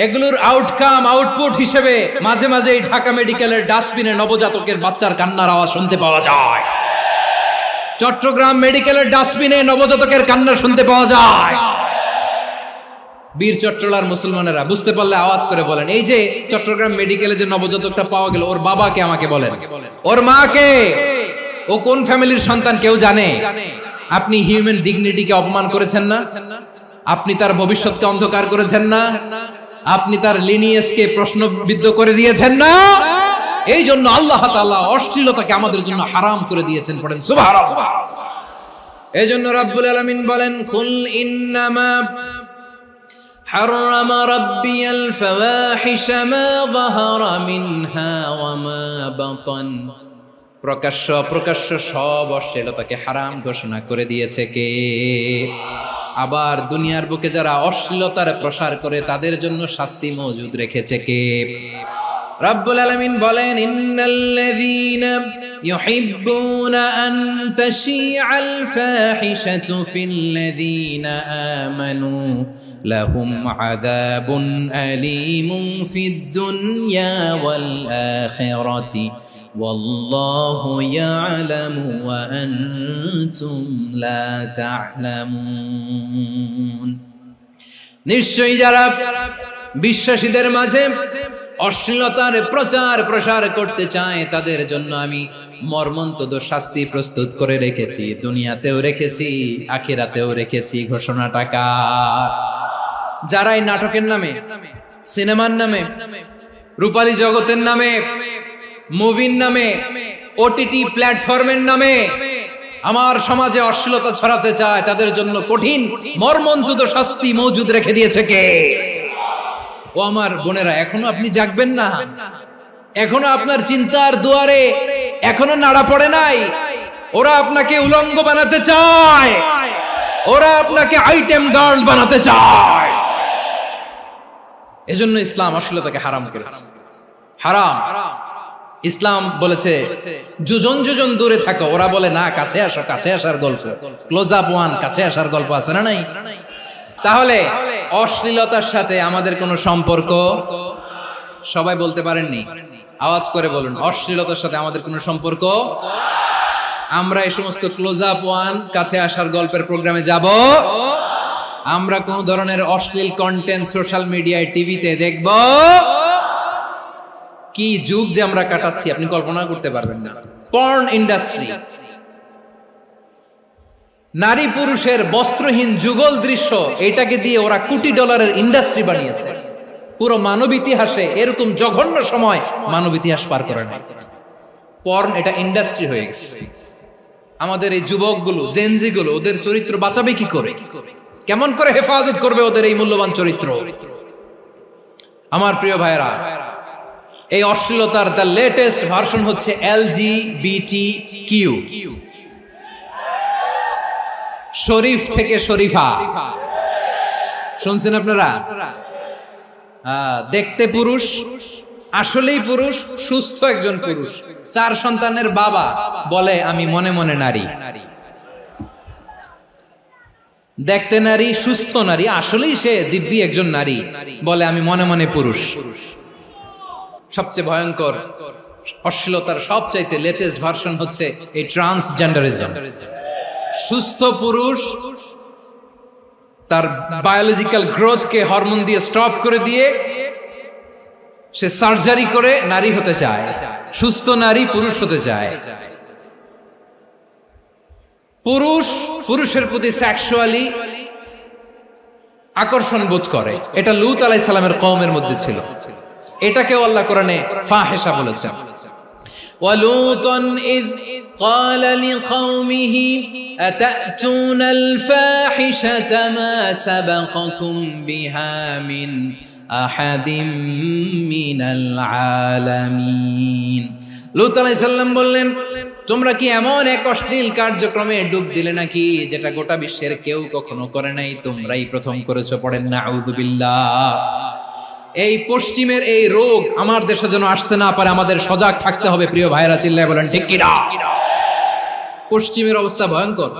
এগুলোর আউটকাম, আউটপুট হিসেবে মাঝে মাঝে এই ঢাকা মেডিকেলের ডাস্টবিনে নবজাতকের বাচ্চার কান্নার আওয়াজ শুনতে পাওয়া যায়। চট্টগ্রাম মেডিকেলের ডাস্টবিনে নবজাতকের কান্না শুনতে পাওয়া যায়। বীর চট্টলার মুসলমানেরা বুঝতে পারলে আওয়াজ করে বলেন, এই যে চট্টগ্রাম মেডিকেলে যে নবজাতকটা পাওয়া গেল, ওর বাবাকে আমাকে বলেন, ওর মাকে, ও কোন ফ্যামিলির সন্তান কেউ জানে? আপনি হিউম্যান ডিগনিটিকে অপমান করেছেন না? আপনি তার ভবিষ্যৎকে অন্ধকার করেছেন না? আপনি তার লিনিয়েজকে প্রশ্নবিদ্ধ করে দিয়েছেন না? এই জন্য আল্লাহ তাআলা অশ্লীলতাকে আমাদের জন্য হারাম করে দিয়েছেন। পড়েন সুবহানাল্লাহ। এই জন্য রাব্বুল আলামিন বলেন, কুল ইন্নামা হারামা রাব্বিয়াল ফাওয়াহিশা মা যাহারা মিনহা ওয়া মা বাতান। প্রকাশ্য অপ্রকাশ্য সব অশ্লীলতাকে হারাম ঘোষণা করে দিয়েছে কে? আবার দুনিয়ার বুকে যারা অশ্লীলতার প্রসার করে তাদের জন্য শাস্তি মজুদ রেখেছে কে? রব্বুল আলামিন বলেন, ইন্নাল্লাযীনা ইউহিব্বুনা আন তাশিআল ফাহিশাতু ফিল্লাযীনা আমানু লাহুম আযাবুন আলীমুন ফিদ দুনিয়া ওয়াল আখিরাতি ওয়াল্লাহু ইয়ালামু ওয়া আনতুম লা তা'লামুন। নিশ্চয়ই যারা বিশ্বাসীদের মাঝে অশ্লীলতার প্রচার প্রসার করতে চায় তাদের জন্য আমি মর্মন্তুদ শাস্তি প্রস্তুত করে রেখেছি, দুনিয়াতেও রেখেছি, আখিরাতেও রেখেছি। ঘোষণাটা কার? যারা এই নাটকের নামে, সিনেমার নামে, রূপালী জগতের নামে, মুভির নামে, ওটিটি প্ল্যাটফর্মের নামে আমার সমাজে অশ্লীলতা ছড়াতে চায় তাদের জন্য কঠিন মর্মন্তুদ শাস্তি মজুদ রেখে দিয়েছে কে? ও আমার বোনেরা, এখনো আপনি জাগবেন না? এখনো আপনার চিন্তার দুয়ারে এখনো নাড়া পড়ে নাই? ওরা আপনাকে উলঙ্গ বানাতে চায়, ওরা আপনাকে আইটেম গার্ল বানাতে চায়। এজন্য ইসলাম অশ্লীলতাকে হারাম করেছে। হারাম। ইসলাম বলেছে যোজন যোজন দূরে থাকো, ওরা বলে না কাছে আসো, কাছে আসার গল্প, ক্লোজ আপ ওয়ান, কাছে আসার গল্প আছে না নাই? তাহলে অশ্লীলতার সাথে আমাদের কোনো সম্পর্ক? সবাই বলতে পারেননি, আওয়াজ করে বলুন, অশ্লীলতার সাথে আমাদের কোনো সম্পর্ক? আমরা এই সমস্ত ক্লোজ আপ ওয়ান, কাছে আসার গল্পের প্রোগ্রামে যাব? আমরা কোন ধরনের অশ্লীল কন্টেন্ট সোশ্যাল মিডিয়ায়, টিভিতে দেখব? কি যুগ যে আমরা কাটাচ্ছি আপনি কল্পনা করতে পারবেন না। পর্ন ইন্ডাস্ট্রি, নারী পুরুষের বস্ত্রহীন যুগল দৃশ্য, এটাকে দিয়ে ওরা কোটি ডলারের ইন্ডাস্ট্রি বানিয়েছে। পুরো মানব ইতিহাসে এরকম জঘন্য সময় মানব ইতিহাস পার করে না। পর্ন এটা ইন্ডাস্ট্রি হয়ে গেছে। আমাদের এই যুবকগুলো, জেনজিগুলো, ওদের চরিত্র বাঁচাবে কি করে? কেমন করে হেফাজত করবে ওদের এই মূল্যবান চরিত্র? আমার প্রিয় ভাইরা, এই অশ্লীলতার দ্য লেটেস্ট ভার্সন হচ্ছে LGBTQ, শরীফ থেকে শরীফা। শুনছেন আপনারা? দেখতে পুরুষ, আসলেই পুরুষ, সুস্থ একজন পুরুষ, 4 সন্তানের বাবা, বলে আমি মনে মনে নারী। দেখতে নারী, সুস্থ নারী, আসলেই সে দিব্যি একজন নারী, বলে আমি মনে মনে পুরুষ। সবচেয়ে ভয়ঙ্কর অশ্লীলতার সবচাইতে লেটেস্ট ভার্সন হচ্ছে এই ট্রান্সজেন্ডারিজম। সুস্থ পুরুষ তার বায়োলজিক্যাল গ্রোথকে হরমোন দিয়ে স্টপ করে দিয়ে সে সার্জারি করে নারী হতে চায়, সুস্থ নারী পুরুষ হতে চায়। পুরুষ পুরুষের প্রতি সেক্সুয়ালি আকর্ষণ বোধ করে, এটা লূত আলাইহিস সালামের কওমের মধ্যে ছিল। এটাকে আল্লাহ কোরআনে ফাহিশা বলেছেন। ওয়ালুতান ইয قال لقومه أتأتون الفاحشة ما سبقكم بها من أحد من العالمين। লূত আলাইহিস সালাম বললেন, তোমরা কি এমন এক অশ্লীল কার্যক্রমে ডুব দিলে নাকি যেটা গোটা বিশ্বের কেউ কখনো করে নাই, তোমরাই প্রথম করেছো? পড়েন নাউযুবিল্লাহ। এই পশ্চিমের এই রোগ আমার দেশে যেন আসতে না পারে, আমাদের সজাগ থাকতে হবে। প্রিয় ভাইরা, চিল্লায় বলেন ঠিক কি না? পশ্চিমের অবস্থা ভয়ঙ্কর।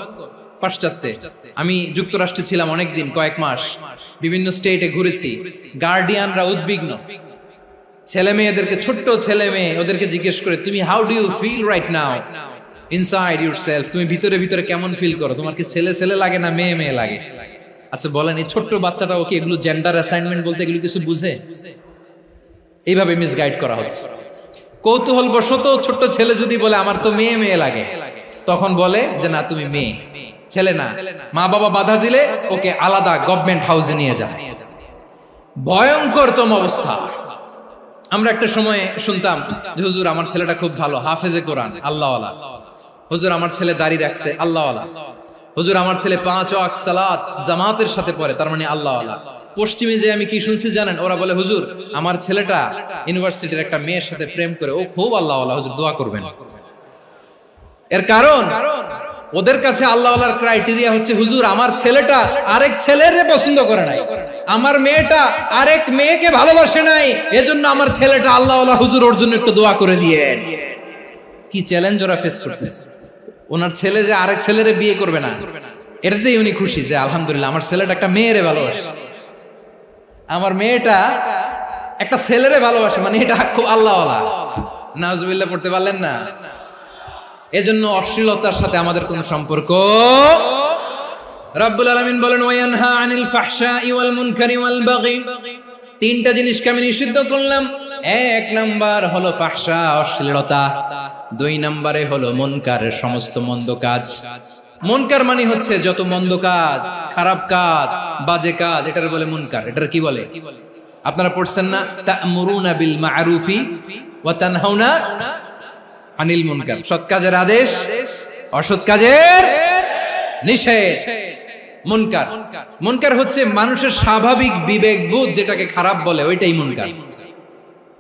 পাশ্চাত্যে, আমি যুক্তরাষ্ট্রে ছিলাম অনেকদিন, কয়েক মাস, বিভিন্ন স্টেটে ঘুরেছি। গার্ডিয়ানরা উদ্বিগ্ন, ছেলে মেয়েদেরকে, ছোট্ট ছেলে মেয়ে, ওদেরকে জিজ্ঞেস করে, তুমি how do you feel right now inside yourself? তুমি ভিতরে ভিতরে কেমন ফিল করো? তোমার কি ছেলে ছেলে লাগে না মেয়ে মেয়ে লাগে? আচ্ছা বলেন, এই ছোট্ট বাচ্চাটাও কি এগুলো জেন্ডার অ্যাসাইনমেন্ট বলতে এগুলো কিছু বুঝে? এইভাবে মিসগাইড করা হচ্ছে। কৌতূহল বশত ছোট্ট ছেলে যদি বলে আমার তো মেয়ে মেয়ে লাগে, তখন বলে যে না তুমি মেয়ে, ছেলে না। মা বাবা বাধা দিলে ওকে আলাদা গভর্নমেন্ট হাউসে নিয়ে যায়। ভয়ঙ্করতম অবস্থা। আমরা একটা সময় শুনতাম যে হুজুর আমার ছেলেটা খুব ভালো, হাফেজে কোরআন, আল্লাহওয়ালা। হুজুর আমার ছেলে দাড়ি রাখছে, আল্লাহওয়ালা। হুজুর আমার ছেলে 5 ওয়াক্ত সালাত জামাতের সাথে পড়ে, তার মানে আল্লাহওয়ালা। পশ্চিমে যে আমি কি শুনছি জানেন? ওরা বলে হুজুর আমার ছেলেটা ইউনিভার্সিটির একটা মেয়ের সাথে প্রেম করে, ও খুব আল্লাহওয়ালা, হুজুর দোয়া করবেন। এর কারণ ওদের কাছে আল্লাহওয়ালার ক্রাইটেরিয়া হচ্ছে, হুজুর আমার ছেলেটা আরেক ছেলের পছন্দ করে নাই, আমার মেয়েটা আরেক মেয়েকে ভালোবাসে নাই, এজন্য আমার ছেলেটা আল্লাহওয়ালা, হুজুর ওর জন্য একটু দোয়া করে দিয়ে। কি চ্যালেঞ্জ ওরা ফেস করতেছে। ওনার ছেলে যে আরেক ছেলেরে বিয়ে করবে না, এটাতেই উনি খুশি যে আলহামদুলিল্লাহ আমার ছেলেটা একটা মেয়েরে ভালোবাসে, আমার মেয়েটা একটা ছেলেরে ভালোবাসে, মানে এটা খুব আল্লাহওয়ালা। নাউজুবিল্লাহ পড়তে পারলেন না? এজন্য অশ্লীলতার সাথে আমাদের কোন সম্পর্ক। রব্বুল আলামিন বলেন ওয়ায়ানহা আনিল ফাহশাই ওয়াল মুনকারি ওয়াল বাগি, তিনটা জিনিসকে আমি নিষিদ্ধ করলাম। এক নাম্বার হলো ফাহশা, অশ্লীলতা। দুই নম্বরে হলো মুনকার, সমস্ত মন্দ কাজ। মুনকার মানে হচ্ছে যত মন্দ কাজ, খারাপ কাজ, বাজে কাজ, এটার বলে মুনকার। এটার কি বলে? আপনারা পড়ছেন না, তা'মুরুনা বিল মা'রুফি ওয়া তানহাউনা আনিল মুনকার। সৎ কাজের আদেশ, অসৎ কাজের নিষেধ। মুনকার, মুনকার হচ্ছে মানুষের স্বাভাবিক বিবেকবোধ যেটাকে খারাপ বলে, ওইটাই মুনকার।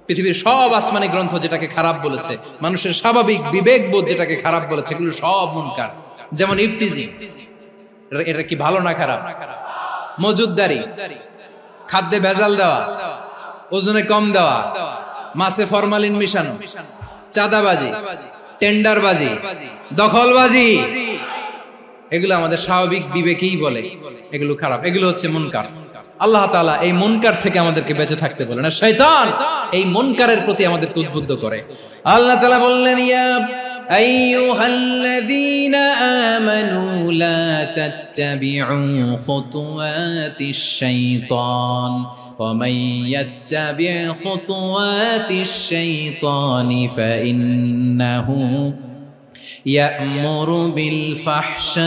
পৃথিবীর সব আসমানি গ্রন্থ যেটাকে খারাপ বলেছে, মানুষের স্বাভাবিক বিবেকবোধ যেটাকে খারাপ বলেছে, এগুলো সব মুনকার। যেমন ইফতিজিং, এটা কি ভালো না খারাপ? মজুদদারি, খাদ্যে ভেজাল দেওয়া, ওজনে কম দেওয়া, মাছে ফরমালিন মিশানো, চাঁদাবাজি, টেন্ডারবাজি, দখলবাজি, এগুলো আমাদের স্বাভাবিক বিবেকেই বলে এগুলো খারাপ, এগুলো হচ্ছে মুনকার। আল্লাহ তাআলা এই মুনকার থেকে আমাদেরকে বেঁচে থাকতে বলেন, আর শয়তান এই মুনকারের প্রতি আমাদেরকে উদ্বুদ্ধ করে। আল্লাহ তাআলা বললেন, ইয়া আইয়ুহাল্লাযীনা আমানু লা তাত্তাবিউ খুতুওয়াতিশ শাইতান ওয়া মান ইয়াত্তাবি' খুতুওয়াতিশ শাইতানি ফাইন্নাহু ইয়া'মুরু বিল ফাহশাই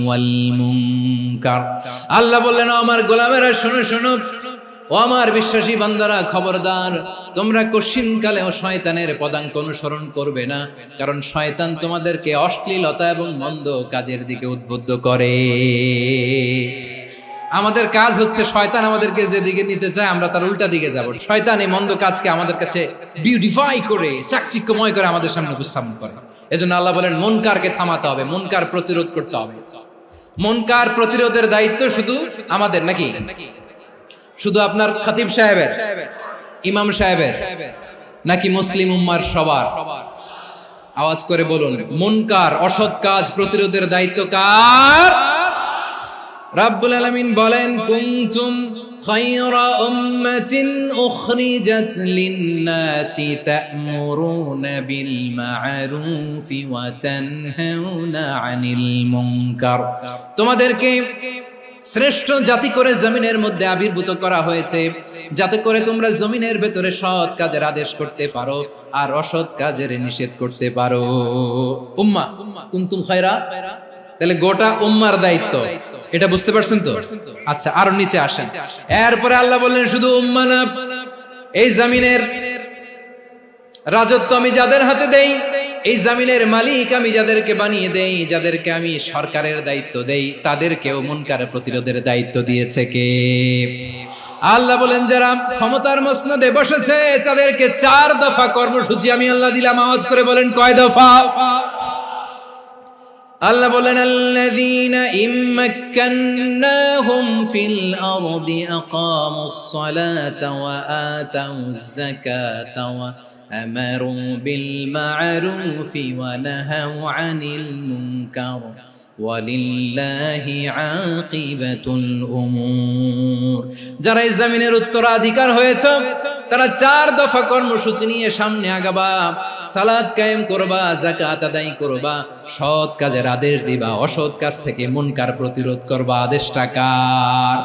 ওয়াল মুনকার। আল্লাহ বললেন, আমার গোলামেরা শোনো শোনো, ও আমার বিশ্বাসী বান্দারা খবরদার, তোমরা কশিনকালেও শয়তানের পদাঙ্ক অনুসরণ করবে না, কারণ শয়তান তোমাদেরকে অশ্লীলতা এবং মন্দ কাজের দিকে উদ্বুদ্ধ করে। আমাদের কাজ হচ্ছে শয়তান আমাদেরকে যেদিকে নিতে চায় আমরা তার উল্টা দিকে যাব। শয়তান এই মন্দ কাজকে আমাদের কাছে বিউটিফাই করে, চাকচিক্যময় করে আমাদের সামনে উপস্থাপন করে। এজন্য আল্লাহ বলেন মুনকারকে থামাতে হবে, মুনকার প্রতিরোধ করতে হবে। মুনকার প্রতিরোধের দায়িত্ব শুধু আমাদের নাকি? শুধু আপনার খতিব সাহেবের, ইমাম সাহেবের, নাকি মুসলিম উম্মার সবার? আওয়াজ করে বলুন, মুনকার অসৎ কাজ প্রতিরোধের দায়িত্ব কার? রাব্বুল আলামিন বলেন, কুনতুম খায়রা উম্মাতিন উখরিজাত লিন-নাসি তা'মুরুনা বিল মা'রুফি ওয়া তানহাউনা আনিল মুনকার। তোমাদেরকে শ্রেষ্ঠ জাতি করে জমিনের মধ্যে আবির্ভূত করা হয়েছে, যাতে করে তোমরা জমিনের ভেতরে সৎ কাজের আদেশ করতে পারো আর অসৎ কাজের নিষেধ করতে পারো। উম্মাহ, কুনতুম খায়রা, তাহলে গোটা উম্মার দায়িত্ব, এটা বুঝতে পারছেন তো? আচ্ছা, আরো নিচে আসেন। এরপরে আল্লাহ বললেন, শুধু উম্মাহ না, এই জমিনের রাজত্ব আমি যাদের হাতে দেই, এই জমিনের মালিক আমি যাদেরকে বানিয়ে দেই, যাদেরকে আমি সরকারের দায়িত্ব দেই, তাদেরকেও মুনকার প্রতিরোধের দায়িত্ব দিয়েছে কে? আল্লাহ বলেন, যারা ক্ষমতার মসনদে বসেছে তাদেরকে 4 দফা কর্মসূচি আমি আল্লাহ দিলাম। আওয়াজ করে বলেন, কয় দফা? আল্লাহ বলেন, আল্লাযীনা ইম্মাক্কান্নাহুম ফিল আরদি আকামুস সালাতা ওয়া আতাউয যাকাতা ওয়া আমারু বিল মা'রুফি ওয়া নাহাউ আনিল মুনকার ওয়ালিল্লাহি আকিবাতুল উমুর। যারা এই জমিনের উত্তরাধিকার হয়েছে তারা 4 দফা কর্মসূচি নিয়ে সামনে আগাবা। সালাত কায়েম করবা, যাকাত আদায় করবা, সৎ কাজের আদেশ দিবা, অসৎ কাজ থেকে মুনকার প্রতিরোধ করবা। আদেশটা কার?